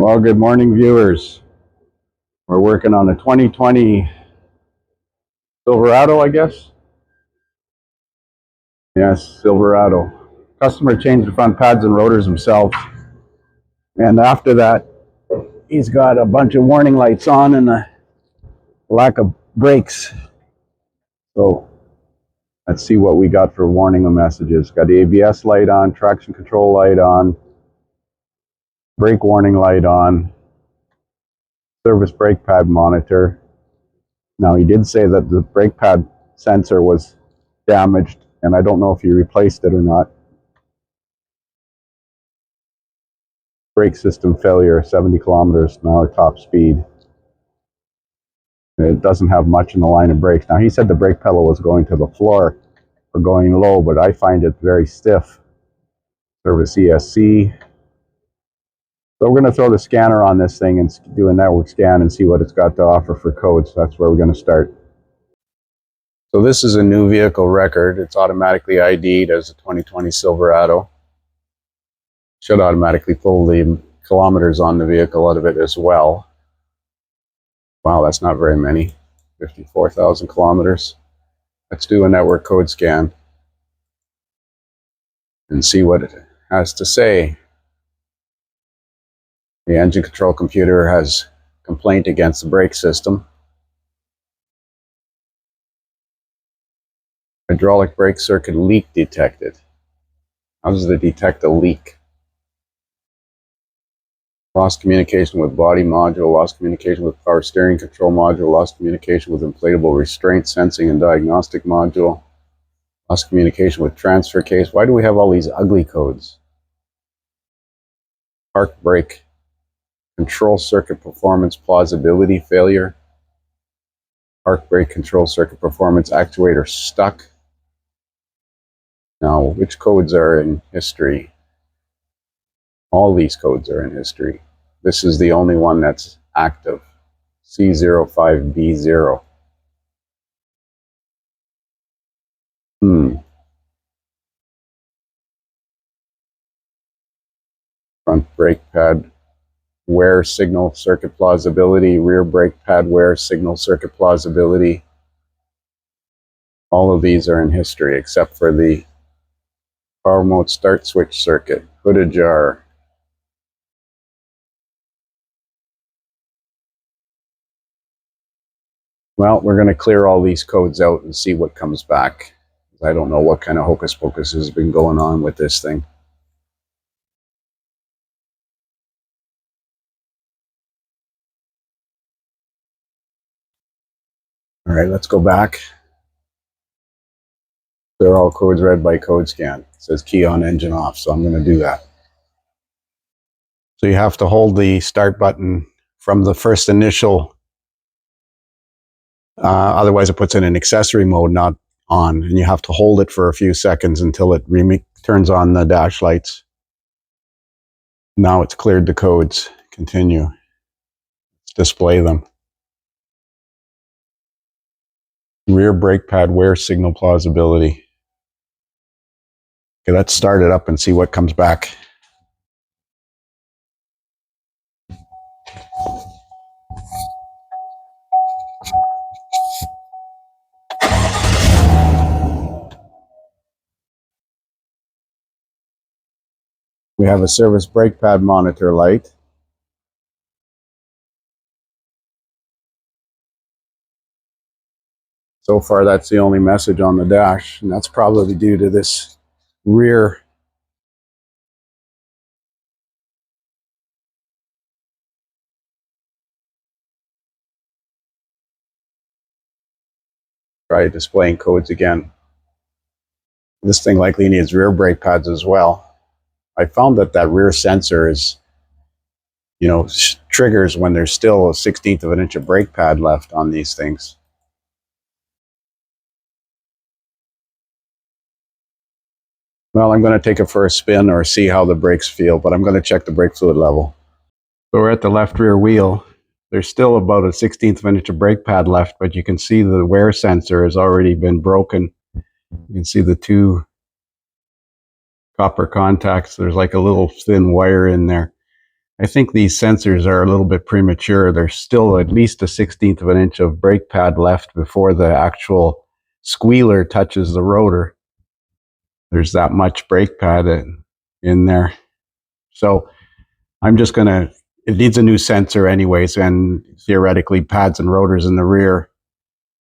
Well, good morning, viewers. We're working on a 2020 Silverado, I guess. Yes, Silverado. Customer changed the front pads and rotors himself. And after that, he's got a bunch of warning lights on and a lack of brakes. So let's see what we got for warning messages. Got the ABS light on, traction control light on, brake warning light on, service brake pad monitor. Now, he did say that the brake pad sensor was damaged, and I don't know if he replaced it or not. Brake system failure, 70 kilometers an hour top speed. It doesn't have much in the line of brakes. Now, he said the brake pedal was going to the floor or going low, but I find it very stiff. Service ESC. So we're going to throw the scanner on this thing and do a network scan and see what it's got to offer for codes. That's where we're going to start. So this is a new vehicle record. It's automatically ID'd as a 2020 Silverado. Should automatically pull the kilometers on the vehicle out of it as well. Wow, that's not very many. 54,000 kilometers. Let's do a network code scan and see what it has to say. The engine control computer has complaint against the brake system. Hydraulic brake circuit leak detected. How does it detect a leak? Lost communication with body module, lost communication with power steering control module, lost communication with inflatable restraint sensing and diagnostic module, lost communication with transfer case. Why do we have all these ugly codes? Park brake, control circuit performance plausibility failure, park brake control circuit performance actuator stuck. Now, which codes are in history? All these codes are in history. This is the only one that's active. C05B0. Front brake pad wear signal circuit plausibility, rear brake pad wear signal circuit plausibility. All of these are in history except for the power mode start switch circuit, hood ajar. Well, we're going to clear all these codes out and see what comes back. I don't know what kind of hocus pocus has been going on with this thing. All right, let's go back. They're all codes read by code scan. It says key on, engine off, so I'm going to do that. So you have to hold the start button from the first initial, otherwise it puts it in accessory mode, not on, and you have to hold it for a few seconds until it turns on the dash lights. Now it's cleared the codes. Continue. Let's display them. Rear brake pad wear signal plausibility. Okay, let's start it up and see what comes back. We have a service brake pad monitor light. So far, that's the only message on the dash, and that's probably due to this rear try displaying codes again. This thing likely needs rear brake pads as well. I found that rear sensor is, triggers when there's still a 1/16 of an inch of brake pad left on these things. Well, I'm going to take it for a spin or see how the brakes feel, but I'm going to check the brake fluid level. So we're at the left rear wheel. There's still about a 1/16 of an inch of brake pad left, but you can see the wear sensor has already been broken. You can see the two copper contacts. There's like a little thin wire in there. I think these sensors are a little bit premature. There's still at least a 1/16 of an inch of brake pad left before the actual squealer touches the rotor. There's that much brake pad in there. So I'm just going to, it needs a new sensor anyways, and theoretically pads and rotors in the rear.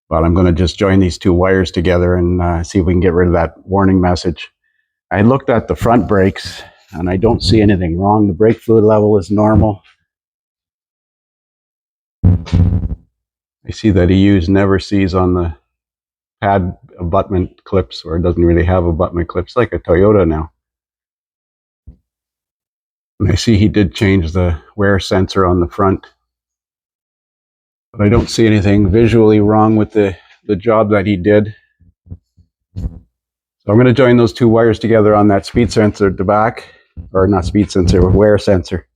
But I'm going to just join these two wires together and see if we can get rid of that warning message. I looked at the front brakes and I don't see anything wrong. The brake fluid level is normal. I see that he used never sees on the pad abutment clips, or it doesn't really have abutment clips, like a Toyota now. And I see he did change the wear sensor on the front. But I don't see anything visually wrong with the job that he did. So I'm going to join those two wires together on that speed sensor at the back, or not speed sensor, wear sensor.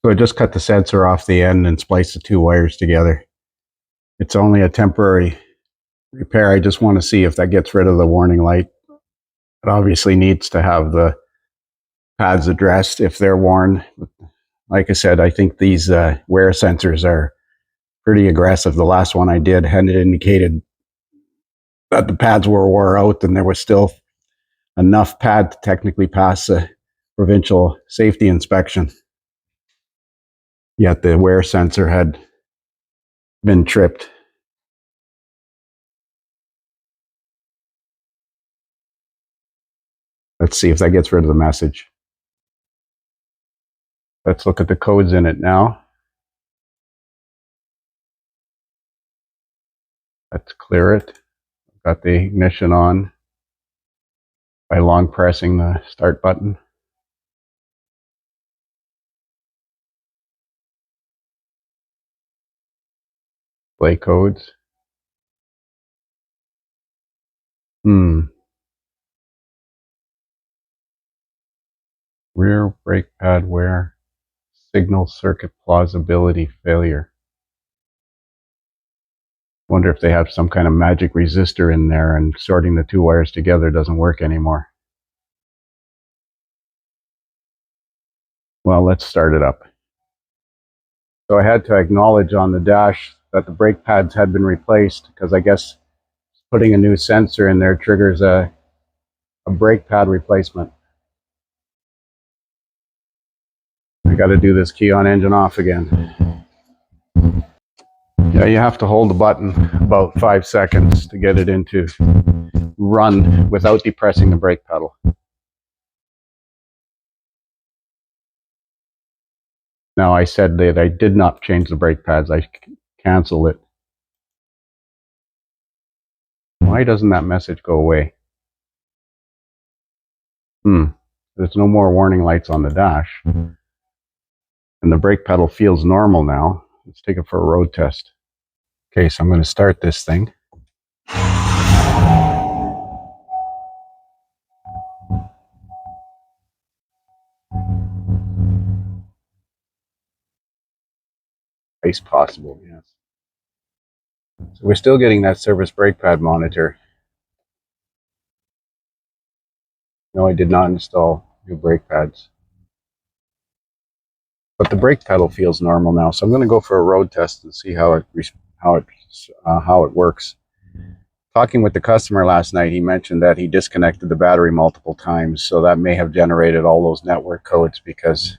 So I just cut the sensor off the end and spliced the two wires together. It's only a temporary repair. I just want to see if that gets rid of the warning light. It obviously needs to have the pads addressed if they're worn. Like I said, I think these wear sensors are pretty aggressive. The last one I did had indicated that the pads were wore out and there was still enough pad to technically pass a provincial safety inspection. Yet the wear sensor had been tripped. Let's see if that gets rid of the message. Let's look at the codes in it now. Let's clear it. Got the ignition on by long pressing the start button. Play codes. Rear brake pad wear. Signal circuit plausibility failure. Wonder if they have some kind of magic resistor in there and sorting the two wires together doesn't work anymore. Well, let's start it up. So I had to acknowledge on the dash that the brake pads had been replaced, because I guess putting a new sensor in there triggers a brake pad replacement. I got to do this key on, engine off again. Yeah, you have to hold the button about 5 seconds to get it into run without depressing the brake pedal. Now, I said that I did not change the brake pads. I canceled it. Why doesn't that message go away? There's no more warning lights on the dash. And the brake pedal feels normal now. Let's take it for a road test. Okay, so I'm going to start this thing. Best possible, yes. So we're still getting that service brake pad monitor. No, I did not install new brake pads. But the brake pedal feels normal now, so I'm going to go for a road test and see how it works. Talking with the customer last night, he mentioned that he disconnected the battery multiple times, so that may have generated all those network codes, because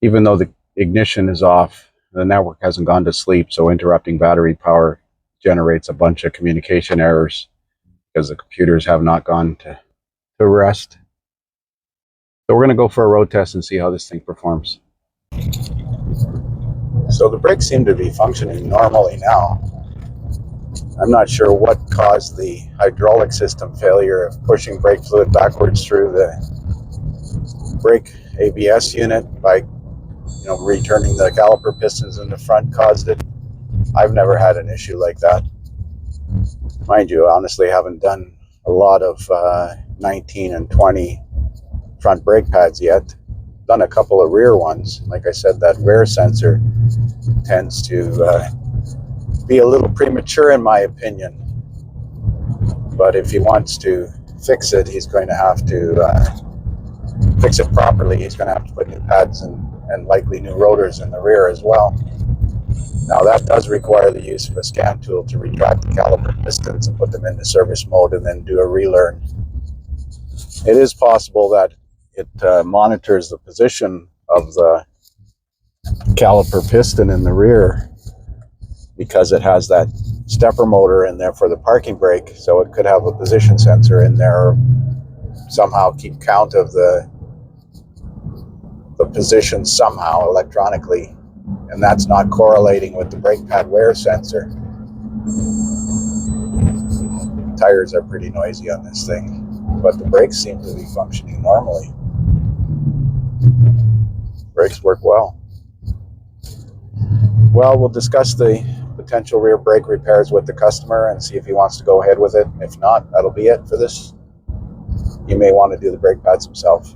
even though the ignition is off, the network hasn't gone to sleep, so interrupting battery power generates a bunch of communication errors because the computers have not gone to rest. So we're going to go for a road test and see how this thing performs. So the brakes seem to be functioning normally now. I'm not sure what caused the hydraulic system failure of pushing brake fluid backwards through the brake ABS unit by returning the caliper pistons in the front caused it. I've never had an issue like that. Mind you, honestly, I haven't done a lot of 19 and 20 front brake pads yet. Done a couple of rear ones. Like I said, that wear sensor tends to be a little premature in my opinion. But if he wants to fix it, he's going to have to fix it properly. He's going to have to put new pads and and likely new rotors in the rear as well. Now that does require the use of a scan tool to retract the caliper pistons and put them into service mode and then do a relearn. It is possible that it monitors the position of the caliper piston in the rear because it has that stepper motor in there for the parking brake, so it could have a position sensor in there or somehow keep count of the position somehow electronically, and that's not correlating with the brake pad wear sensor. Tires are pretty noisy on this thing, but the brakes seem to be functioning normally. Brakes work well. Well, we'll discuss the potential rear brake repairs with the customer and see if he wants to go ahead with it. If not, that'll be it for this. He may want to do the brake pads himself.